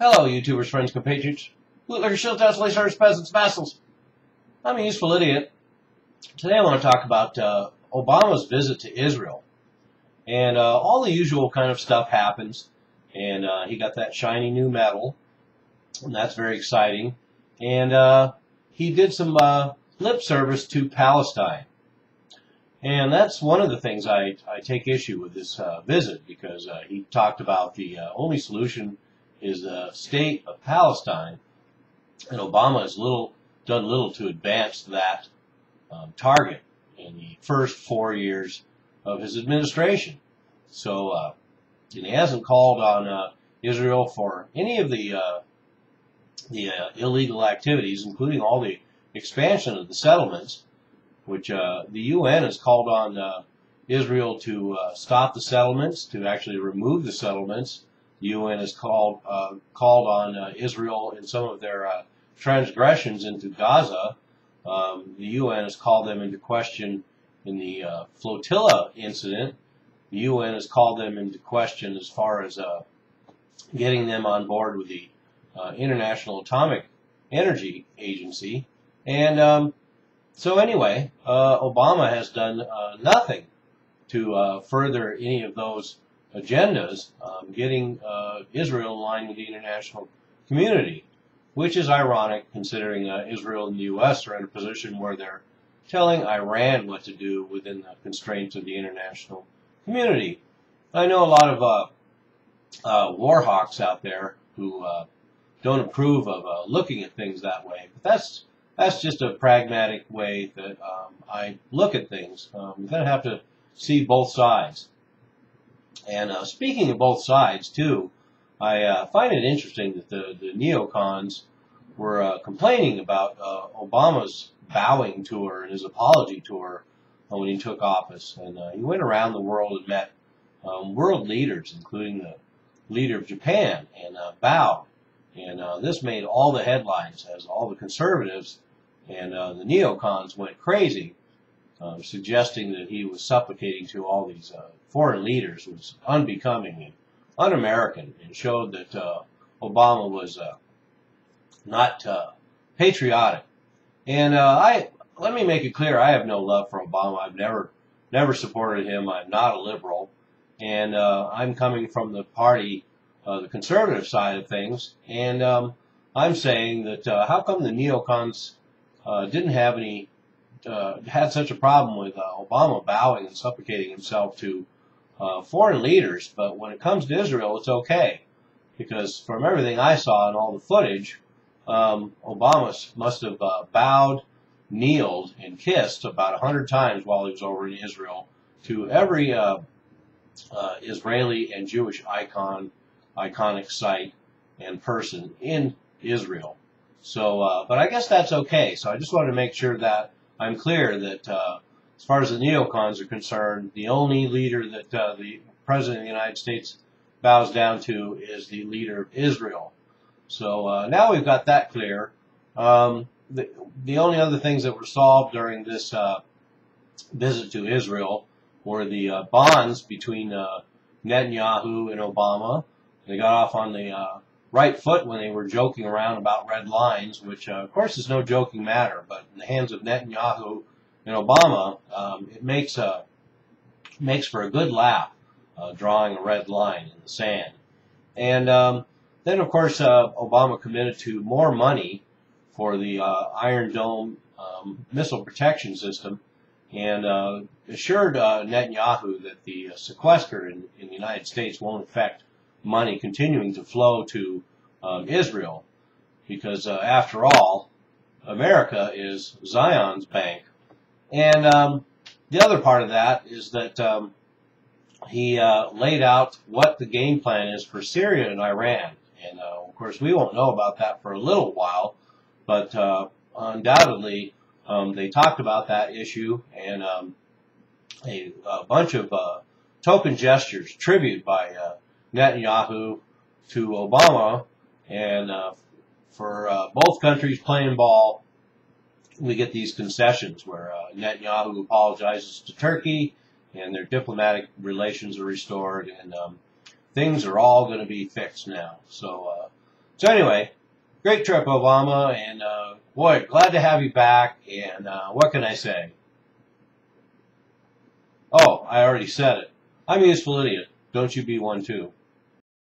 Hello, YouTubers, friends, compatriots, bootleggers, shield towns, lace peasants, vassals. I'm a useful idiot. Today I want to talk about Obama's visit to Israel. And all the usual kind of stuff happens. And he got that shiny new medal, and that's very exciting. And he did some lip service to Palestine. And that's one of the things I take issue with this visit, because he talked about the only solution is the state of Palestine, and Obama has done little to advance that target in the first 4 years of his administration. So, and he hasn't called on Israel for any of the illegal activities, including all the expansion of the settlements, which the UN has called on Israel to stop the settlements, to actually remove the settlements. The UN has called on Israel in some of their transgressions into Gaza. The UN has called them into question in the flotilla incident. The UN has called them into question as far as getting them on board with the International Atomic Energy Agency. And so anyway, Obama has done nothing to further any of those agendas, getting Israel in line with the international community, which is ironic considering Israel and the U.S. are in a position where they're telling Iran what to do within the constraints of the international community. I know a lot of war hawks out there who don't approve of looking at things that way, but that's just a pragmatic way that I look at things. You're going to have to see both sides. And speaking of both sides, too, I find it interesting that the neocons were complaining about Obama's bowing tour and his apology tour when he took office. And he went around the world and met world leaders, including the leader of Japan, and bowed. And this made all the headlines as all the conservatives and the neocons went crazy, suggesting that he was supplicating to all these foreign leaders was unbecoming and un-American, and showed that Obama was not patriotic. And let me make it clear, I have no love for Obama. I've never supported him. I'm not a liberal, and I'm coming from the party, the conservative side of things. And I'm saying that how come the neocons didn't have any had such a problem with Obama bowing and supplicating himself to foreign leaders, but when it comes to Israel, it's okay, because from everything I saw and all the footage, Obama must have bowed, kneeled, and kissed about 100 times while he was over in Israel to every Israeli and Jewish iconic site and person in Israel. So, but I guess that's okay. So I just wanted to make sure that I'm clear that as far as the neocons are concerned, the only leader that the President of the United States bows down to is the leader of Israel. So now we've got that clear. The only other things that were solved during this visit to Israel were the bonds between Netanyahu and Obama. They got off on the right foot when they were joking around about red lines, which of course is no joking matter, but in the hands of Netanyahu and Obama, it makes for a good laugh, drawing a red line in the sand. And then of course Obama committed to more money for the Iron Dome missile protection system, and assured Netanyahu that the sequester in the United States won't affect money continuing to flow to Israel, because after all, America is Zion's bank. And the other part of that is that he laid out what the game plan is for Syria and Iran. And of course, we won't know about that for a little while, but undoubtedly they talked about that issue, and a bunch of token gestures, tribute by Netanyahu to Obama, and for both countries playing ball, we get these concessions where Netanyahu apologizes to Turkey, and their diplomatic relations are restored, and things are all going to be fixed now. So So anyway, great trip, Obama, and boy, glad to have you back. And what can I say? Oh, I already said it. I'm a useful idiot. Don't you be one too.